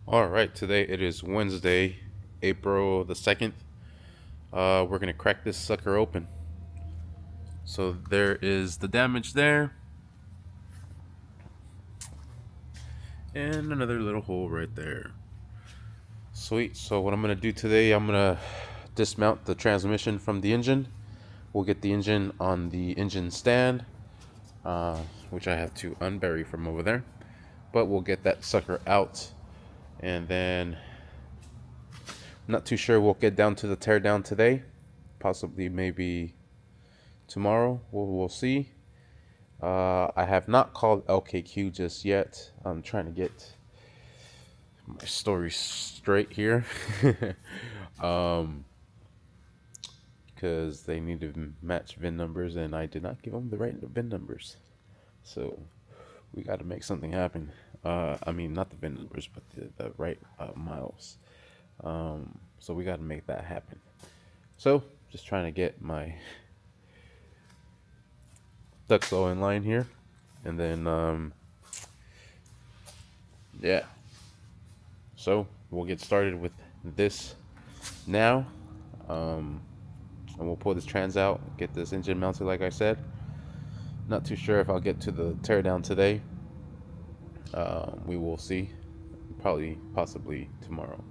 All right, today it is Wednesday, April the 2nd. We're going to crack this sucker open. So there is the damage there, and another little hole right there. Sweet. So what I'm going to do today, I'm going to dismount the transmission from the engine. We'll get the engine on the engine stand, which I have to unbury from over there. But we'll get that sucker out, and then not too sure we'll get down to the teardown today. Possibly maybe tomorrow. We'll see. I have not called LKQ just yet. I'm trying to get my story straight here. Because they need to match VIN numbers, and I did not give them the right VIN numbers. So we got to make something happen. I mean, not the VIN numbers, but the right miles. So we got to make that happen. So just trying to get my ducks all in line here, and then yeah. So we'll get started with this now, and we'll pull this trans out, get this engine mounted like I said. Not too sure if I'll get to the teardown today. We will see. Possibly tomorrow.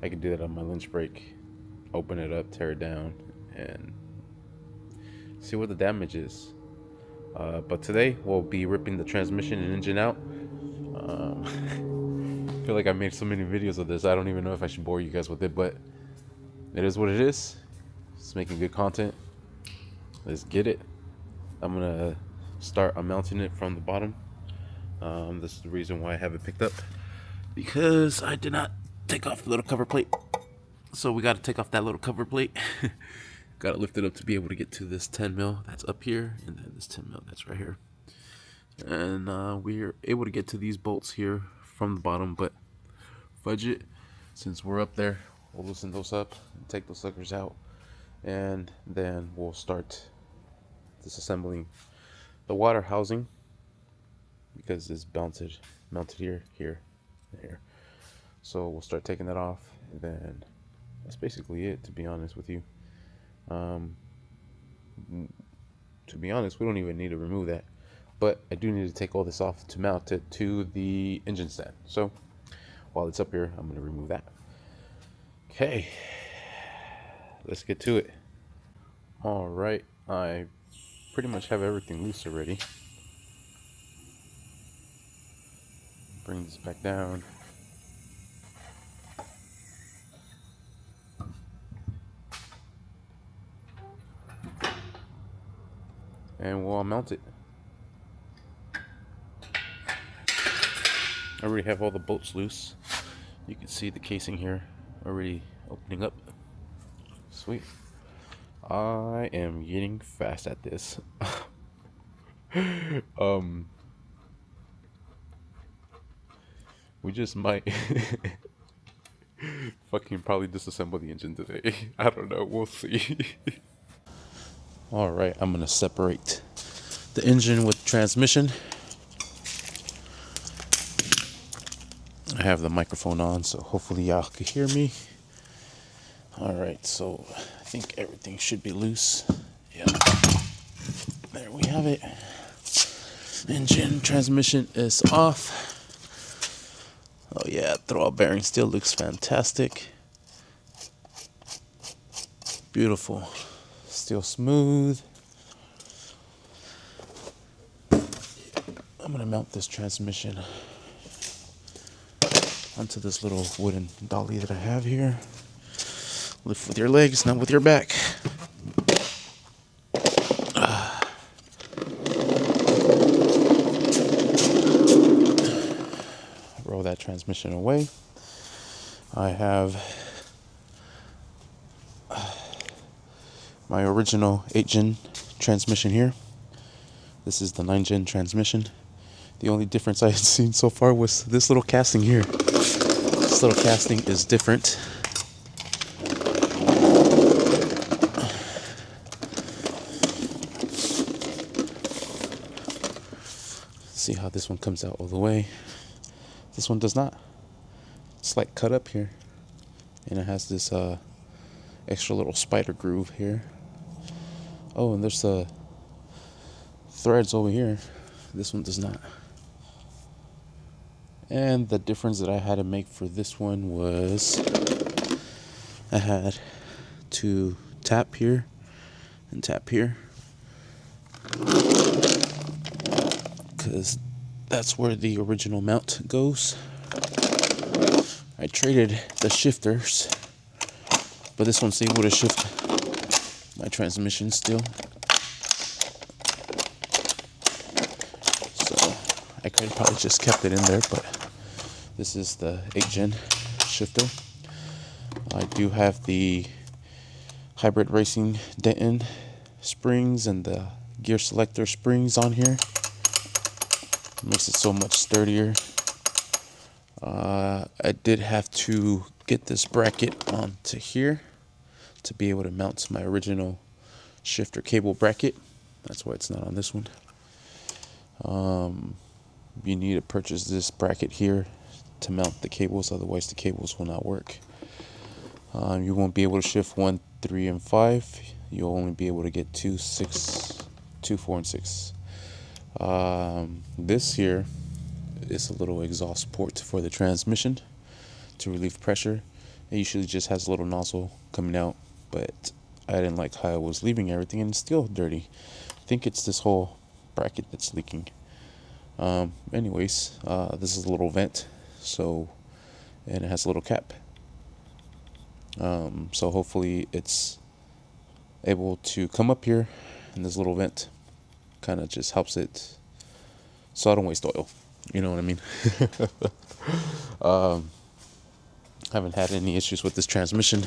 I can do that on my lunch break. Open it up, tear it down, and see what the damage is. But today we'll be ripping the transmission and engine out. I feel like I made so many videos of this. I don't even know if I should bore you guys with it, but it is what it is. It's making good content. Let's get it. I'm gonna start mounting it from the bottom. This is the reason why I have it picked up, because I did not take off the little cover plate. So we got to take off that little cover plate. Got to lift it up to be able to get to this 10 mil that's up here, and then this 10 mil that's right here. And we're able to get to these bolts here from the bottom, but fudge it, since we're up there, we'll loosen those up and take those suckers out, and then we'll start disassembling the water housing, because it's mounted here, here. So we'll start taking that off, and then that's basically it, to be honest with you. To be honest, we don't even need to remove that, but I do need to take all this off to mount it to the engine stand. So while it's up here, I'm going to remove that. Okay, let's get to it. All right, I pretty much have everything loose already. Bring this back down. And we'll mount it. I already have all the bolts loose. You can see the casing here already opening up. Sweet. I am getting fast at this. We just might fucking probably disassemble the engine today. I don't know. We'll see. All right, I'm gonna separate the engine with transmission. I have the microphone on, so hopefully y'all can hear me. All right, so I think everything should be loose. Yeah, there we have it. Engine transmission is off. Oh yeah, throttle bearing still looks fantastic. Beautiful. Still smooth. I'm gonna mount this transmission onto this little wooden dolly that I have here. Lift with your legs, not with your back. Roll that transmission away. I have my original 8-gen transmission here. This is the 9-gen transmission. The only difference I had seen so far was this little casting here. This little casting is different. See how this one comes out all the way. This one does not. slight cut up here, and it has this extra little spider groove here. Oh, and there's threads over here. This one does not. And the difference that I had to make for this one was I had to tap here and tap here, because that's where the original mount goes. I traded the shifters, but this one's able to shift my transmission still. So I could have probably just kept it in there, but this is the 8 Gen shifter. I do have the hybrid racing Denton springs and the gear selector springs on here. Makes it so much sturdier. I did have to get this bracket onto here to be able to mount my original shifter cable bracket. That's why it's not on this one. You need to purchase this bracket here to mount the cables, otherwise the cables will not work. You won't be able to shift 1, 3, and 5. You'll only be able to get 2, 4, and 6. This here is a little exhaust port for the transmission to relieve pressure. It usually just has a little nozzle coming out, but I didn't like how it was leaving everything, and it's still dirty. I think it's this whole bracket that's leaking. Anyways, this is a little vent, and it has a little cap. So hopefully it's able to come up here, and this little vent kind of just helps it so I don't waste oil. You know what I mean? Haven't had any issues with this transmission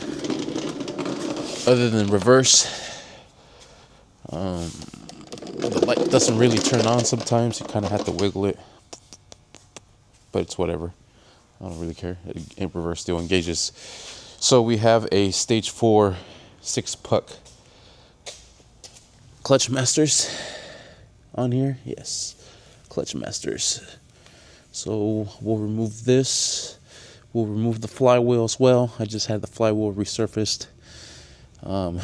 other than reverse. The light doesn't really turn on sometimes. You kind of have to wiggle it, but it's whatever. I don't really care. In reverse still engages. So we have a stage 4 6-puck clutch masters on here. Yes, clutch masters. So we'll remove this. We'll remove the flywheel as well. I just had the flywheel resurfaced. And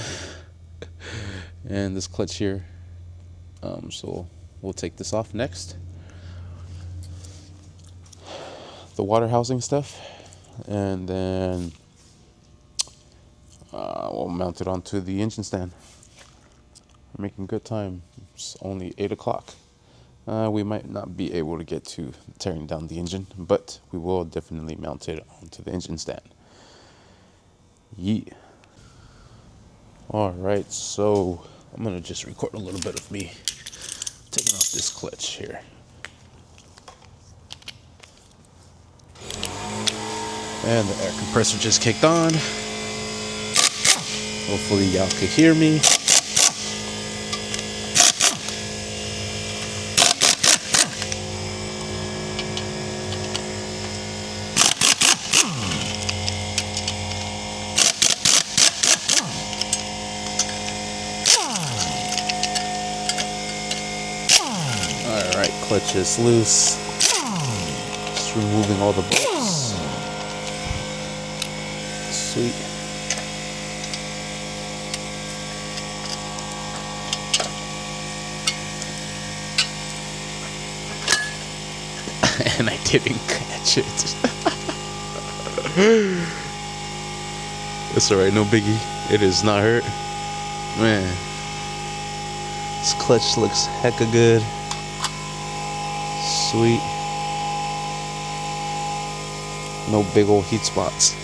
this clutch here. So we'll take this off next. The water housing stuff. And then we'll mount it onto the engine stand. We're making good time. It's only 8 o'clock. We might not be able to get to tearing down the engine, but we will definitely mount it onto the engine stand. Yeah. Alright, so I'm going to just record a little bit of me taking off this clutch here. And the air compressor just kicked on. Hopefully y'all could hear me. Alright, clutch is loose. Just removing all the bolts. Sweet. And I didn't catch it. It's alright, no biggie. It is not hurt. Man, this clutch looks hecka good. Sweet. No big old heat spots.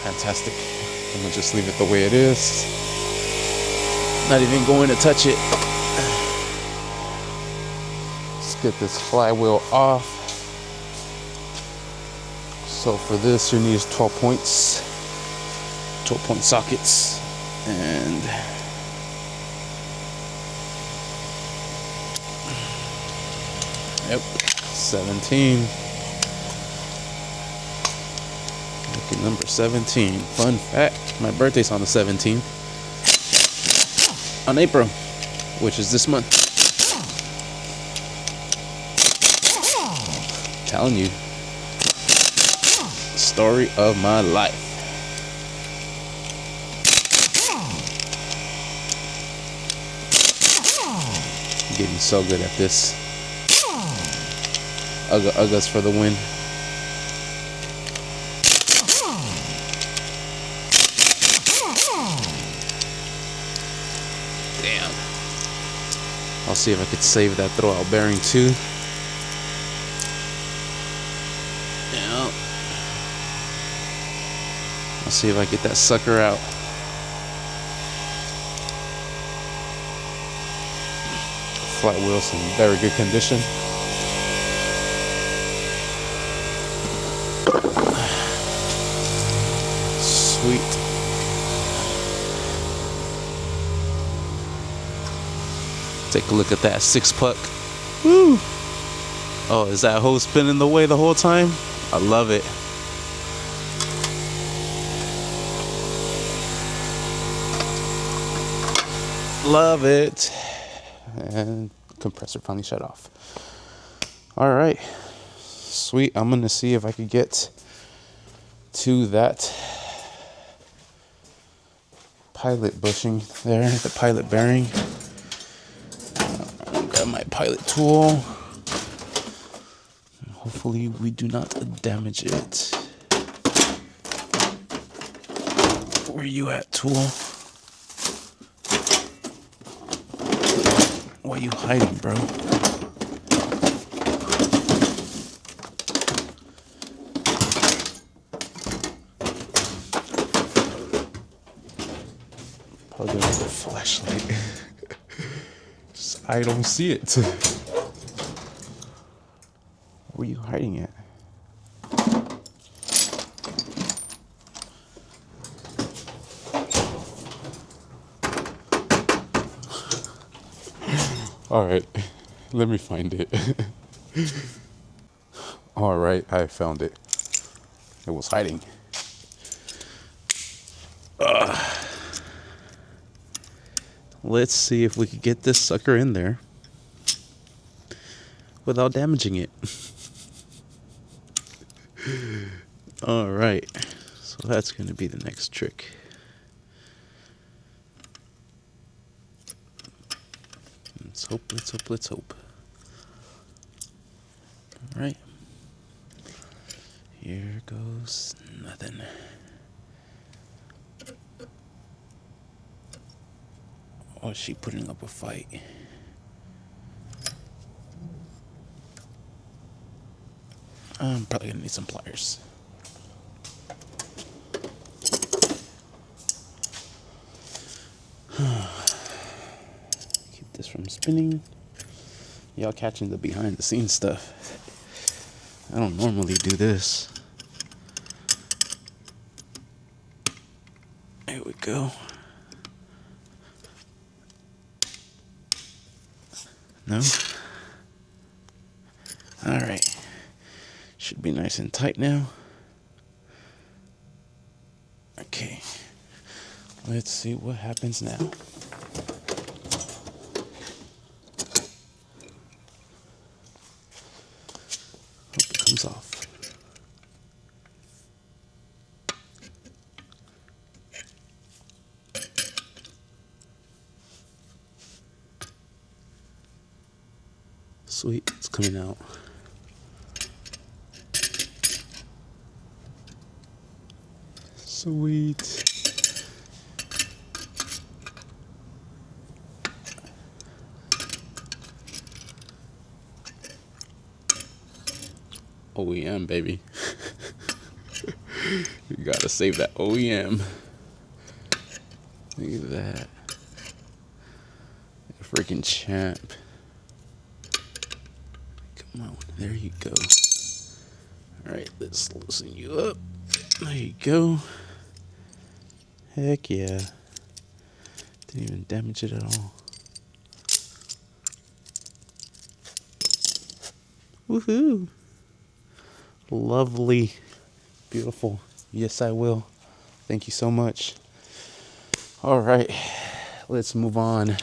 Fantastic. I'm gonna just leave it the way it is. Not even going to touch it. Let's get this flywheel off. So for this, you need 12 points, 12-point sockets, and yep, 17. Lucky number 17. Fun fact: my birthday's on the 17th, on April, which is this month. Telling you. Story of my life. I'm getting so good at this. Uggas for the win. Damn. I'll see if I could save that throwout bearing too. Yeah. I'll see if I get that sucker out. Flat wheels in very good condition. Sweet. Take a look at that 6-puck. Woo! Oh, is that hose spinning the way the whole time? I love it. Love it. And compressor finally shut off. All right. Sweet. I'm going to see if I could get to that pilot bushing there, the pilot bearing. Grab my pilot tool. Hopefully we do not damage it. Where you at, tool? Why you hiding, bro? Probably with the flashlight. I don't see it. Where you hiding at? All right, let me find it. All right, I found it. It was hiding. Let's see if we could get this sucker in there without damaging it. All right, so that's going to be the next trick. Let's hope, let's hope, let's hope. All right. Here goes nothing. Oh, is she putting up a fight? I'm probably gonna need some pliers. Keep this from spinning. Y'all catching the behind the scenes stuff. I don't normally do this. There we go. No? Alright. Should be nice and tight now. Okay. Let's see what happens now. Hope it comes off. Sweet, it's coming out. Sweet. OEM, baby. You gotta save that OEM. Look at that. Freaking champ. Come on, there you go. Alright, let's loosen you up. There you go. Heck yeah. Didn't even damage it at all. Woohoo! Lovely. Beautiful. Yes, I will. Thank you so much. Alright, let's move on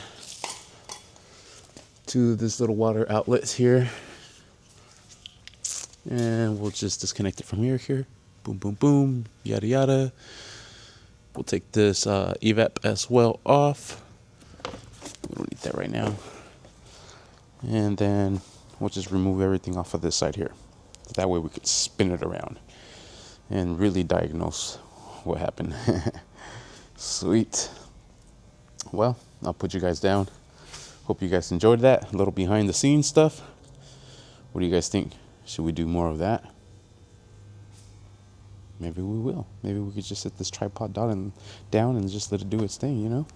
to this little water outlet here. And we'll just disconnect it from here. Boop. Boom, boom, boom. Yada, yada. We'll take this evap as well off. We don't need that right now. And then we'll just remove everything off of this side here. That way we could spin it around and really diagnose what happened. Sweet. Well, I'll put you guys down. Hope you guys enjoyed that. A little behind the scenes stuff. What do you guys think? Should we do more of that? Maybe we will. Maybe we could just set this tripod down and just let it do its thing, you know?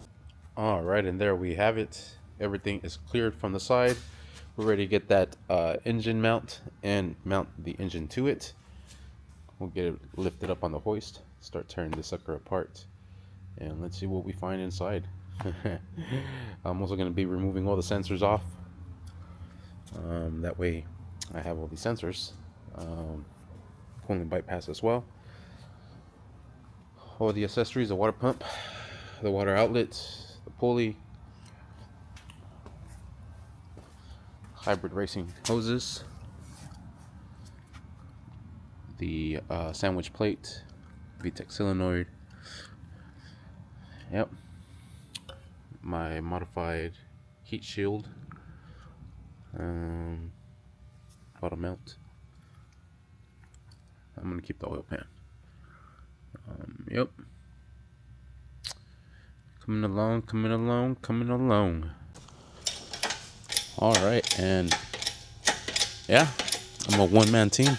All right, and there we have it. Everything is cleared from the side. We're ready to get that engine mount and mount the engine to it. We'll get it lifted up on the hoist, start tearing this sucker apart, and let's see what we find inside. I'm also going to be removing all the sensors off. That way I have all these sensors. Coolant bypass as well. All the accessories, the water pump, the water outlet, the pulley, hybrid racing hoses, the sandwich plate, VTEC solenoid, yep, my modified heat shield, auto mount. I'm gonna keep the oil pan. Yep. Coming along. All right, and yeah, I'm a one-man team.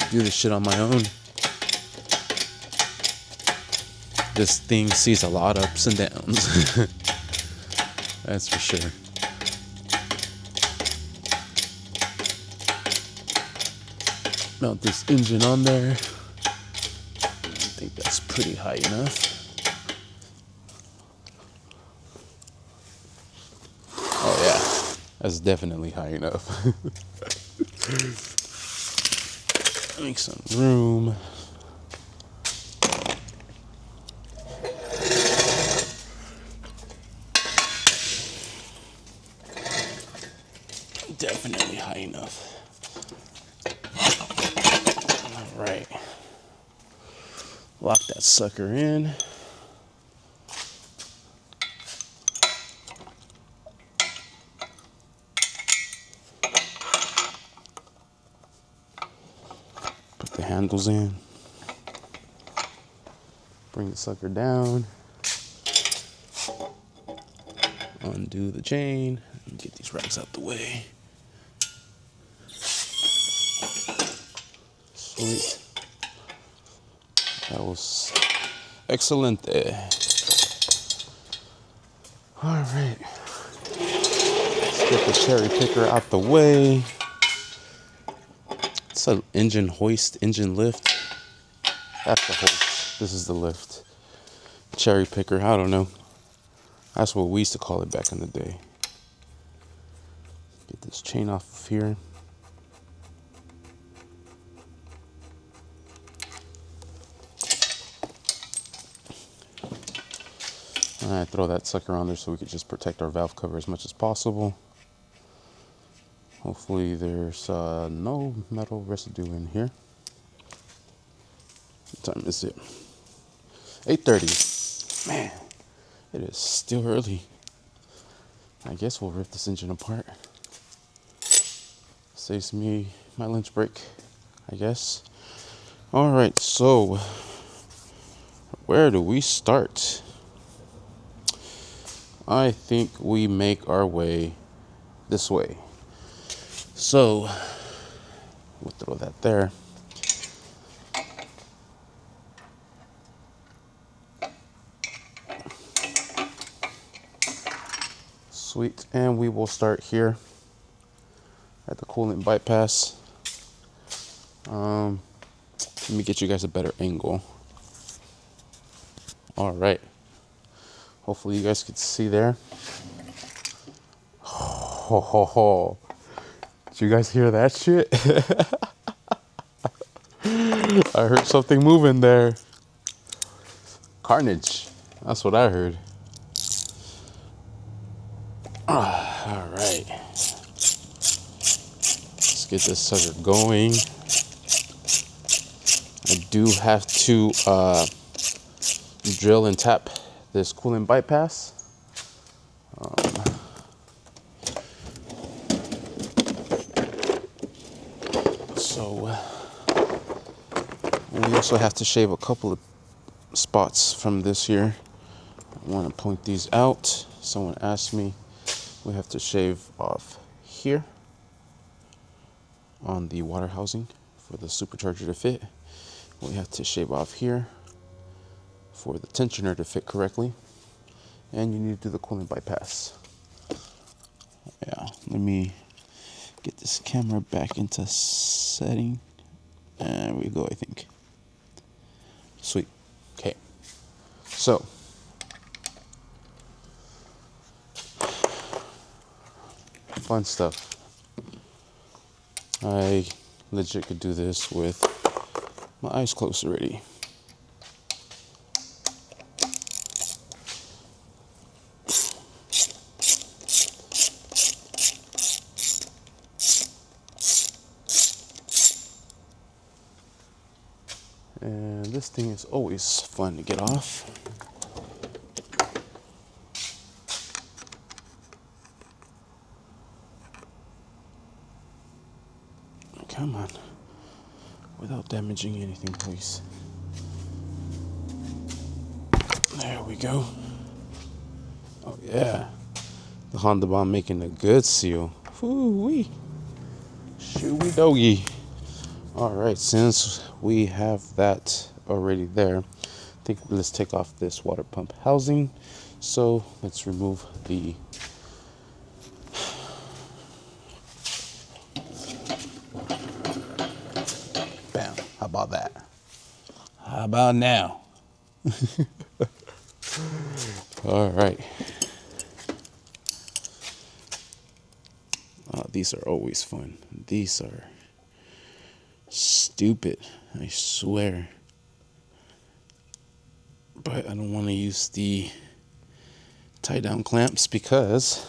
Do this shit on my own. This thing sees a lot of ups and downs. That's for sure. Mount this engine on there. I think that's pretty high enough. Oh yeah, that's definitely high enough. Make some room. Definitely high enough. All right. Lock that sucker in. Put the handles in. Bring the sucker down. Undo the chain and get these racks out the way. Sweet. That was excellent. All right. Let's get the cherry picker out the way. It's an engine hoist, engine lift. That's the hoist. This is the lift. Cherry picker, I don't know. That's what we used to call it back in the day. Get this chain off of here. Alright, throw that sucker on there so we could just protect our valve cover as much as possible. Hopefully there's no metal residue in here. What time is it? 8:30. Man, it is still early. I guess we'll rip this engine apart. Saves me my lunch break, I guess. Alright, so where do we start? I think we make our way this way. So we'll throw that there. Sweet, and we will start here at the coolant bypass. Let me get you guys a better angle. All right. Hopefully you guys can see there. Ho, ho, ho. Did you guys hear that shit? I heard something moving there. Carnage. That's what I heard. All right. Let's get this sucker going. I do have to drill and tap this coolant bypass. So we also have to shave a couple of spots from this here. I want to point these out. Someone asked me. We have to shave off here on the water housing for the supercharger to fit. We have to shave off here for the tensioner to fit correctly. And you need to do the coolant bypass. Yeah, let me get this camera back into setting. There we go, I think. Sweet. Okay. So, fun stuff. I legit could do this with my eyes closed already. And this thing is always fun to get off. Come on. Without damaging anything, please. There we go. Oh, yeah. The Honda Bomb making a good seal. Woo-wee. Shooey doggy. Alright, since we have that already there, I think let's take off this water pump housing. So let's remove the bam. How about that? How about now? Alright. These are always fun. These are stupid, I swear. But I don't want to use the tie down clamps because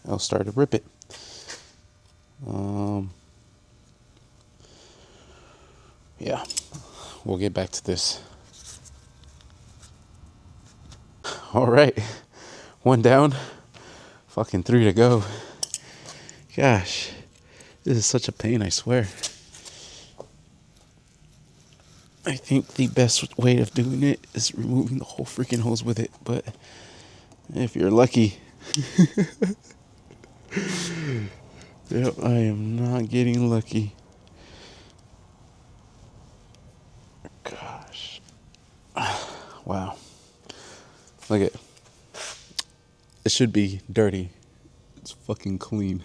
I'll start to rip it. Yeah, we'll get back to this. All right, one down, fucking 3 to go. Gosh, this is such a pain, I swear. I think the best way of doing it is removing the whole freaking hose with it, but if you're lucky. Yep, I am not getting lucky. Gosh. Wow. Look at it. It should be dirty. It's fucking clean.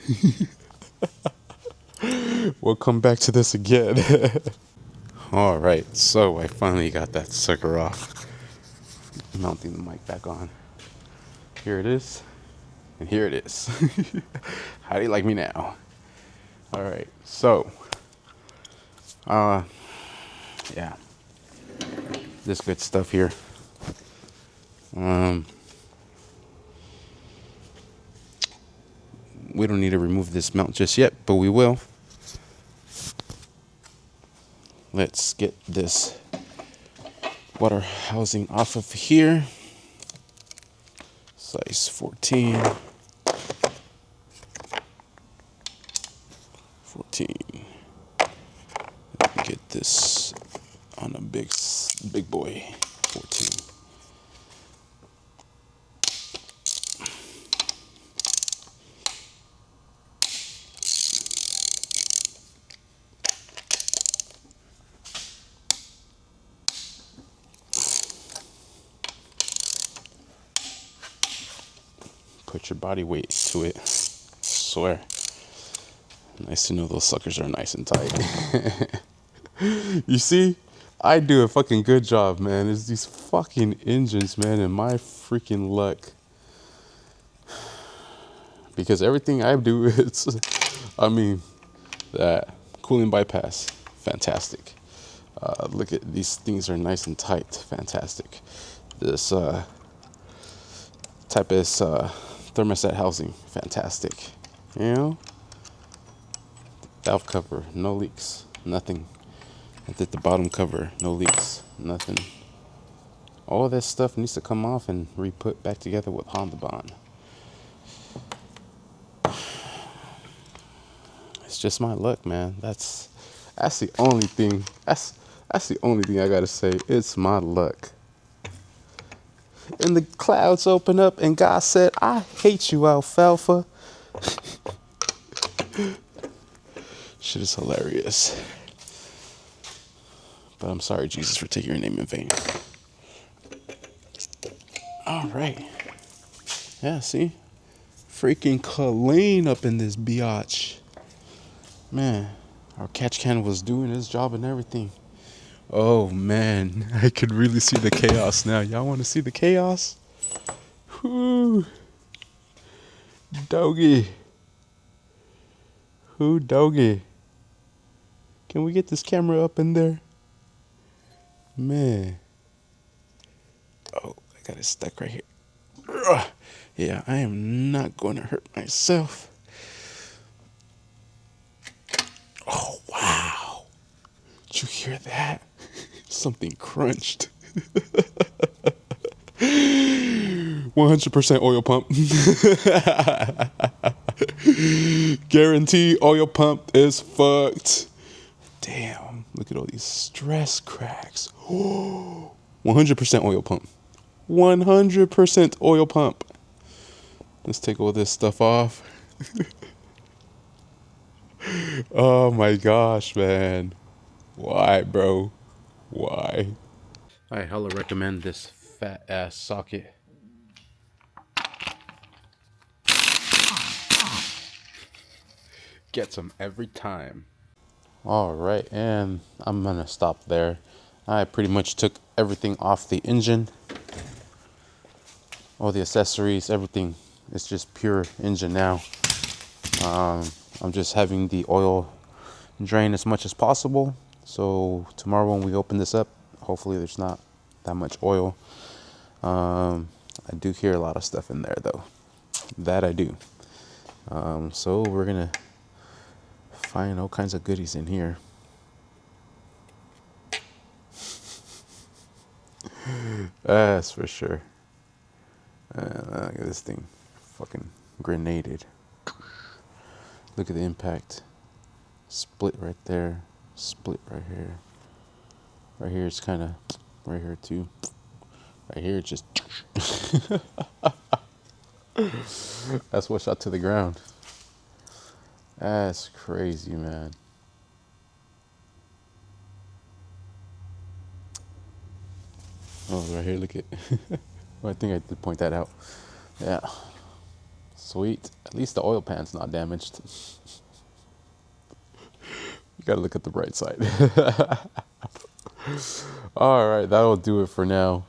We'll come back to this again. Alright, so I finally got that sucker off. Mounting the mic back on. Here it is. And here it is. How do you like me now? Alright, so yeah. This good stuff here. We don't need to remove this mount just yet, but we will. Let's get this water housing off of here. Size 14. 14. Let me get this on a big boy. 14. Put your body weight to it. Swear. Nice to know those suckers are nice and tight. You see? I do a fucking good job, man. It's these fucking engines, man, and my freaking luck. Because everything I do is, that cooling bypass, fantastic. Look at these things are nice and tight, fantastic. This type is thermostat housing, fantastic. You know, valve cover, no leaks, nothing. I did the bottom cover, no leaks, nothing. All this stuff needs to come off and re-put back together with Honda Bond. It's just my luck, man. That's the only thing. That's the only thing I gotta say. It's my luck. And the clouds open up, and God said, "I hate you, alfalfa." Shit is hilarious. But I'm sorry, Jesus, for taking your name in vain. All right. Yeah, see? Freaking clean up in this biatch. Man, our catch can was doing his job and everything. Oh, man. I could really see the chaos now. Y'all want to see the chaos? Whoo. Doggy. Who doggy? Can we get this camera up in there? Man. Oh, I got it stuck right here. Ugh. Yeah, I am not going to hurt myself. Oh, wow. Did you hear that? Something crunched. 100% oil pump. Guarantee oil pump is fucked. Damn, look at all these stress cracks. 100% oil pump. 100% oil pump. Let's take all this stuff off. Oh my gosh, man. Why, bro? Why? I hella recommend this fat ass socket. Gets them every time. All right, and I'm gonna stop there. I pretty much took everything off the engine. All the accessories, everything. It's just pure engine now. I'm just having the oil drain as much as possible. So tomorrow when we open this up, hopefully there's not that much oil. I do hear a lot of stuff in there though. That I do. So we're gonna find all kinds of goodies in here. That's for sure. Look at this thing. Fucking grenaded. Look at the impact. Split right there. Split right here. Right here it's kind of right here too. Right here it's just that's what shot to the ground. That's crazy, man. Oh, right here, look at well, I think I did point that out. Yeah. Sweet. At least the oil pan's not damaged. You gotta look at the bright side. All right, that'll do it for now.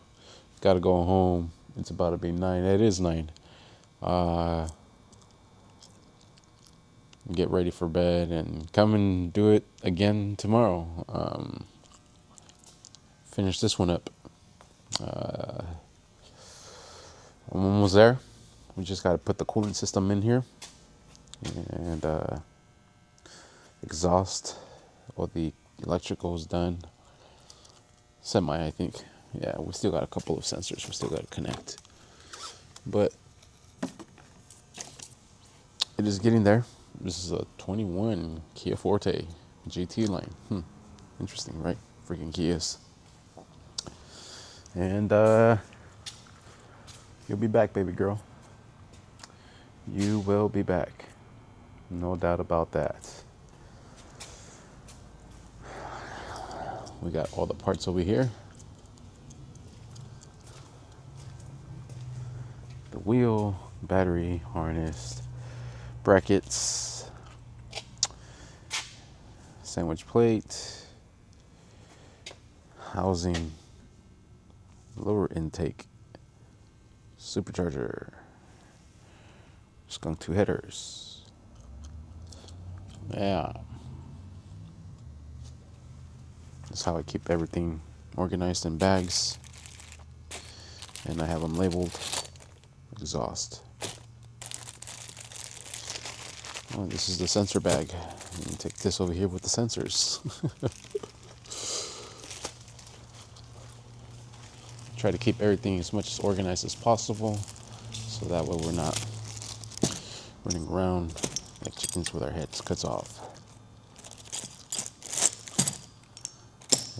Gotta go home. It's about to be 9. It is 9. Get ready for bed and come and do it again tomorrow. Finish this one up. I'm almost there. We just got to put the cooling system in here and exhaust. All the electrical is done. Semi, I think. Yeah, we still got a couple of sensors we still got to connect. But it is getting there. This is a 21 Kia Forte GT line. Interesting, right? Freaking Kias. And you'll be back, baby girl. You will be back. No doubt about that. We got all the parts over here. The wheel, battery, harness, brackets, sandwich plate, housing, lower intake, supercharger, skunk 2 headers. Yeah. That's how I keep everything organized in bags. And I have them labeled. Exhaust. Oh, this is the sensor bag. You can take this over here with the sensors. Try to keep everything as much as organized as possible, so that way we're not running around like chickens with our heads cut off.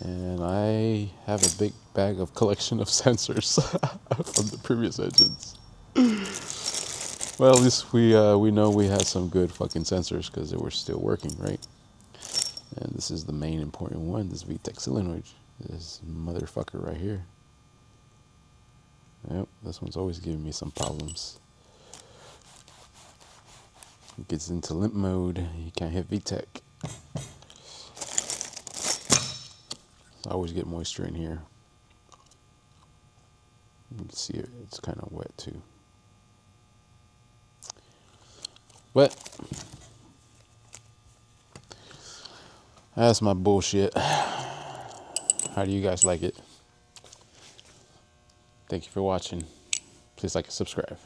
And I have a big bag of collection of sensors from the previous engines. Well, at least we know we had some good fucking sensors because they were still working, right? And this is the main important one, this VTEC solenoid. This motherfucker right here. Yep, this one's always giving me some problems. It gets into limp mode, you can't hit VTEC. I always get moisture in here. You can see it, it's kind of wet too. But that's my bullshit. How do you guys like it? Thank you for watching. Please like and subscribe.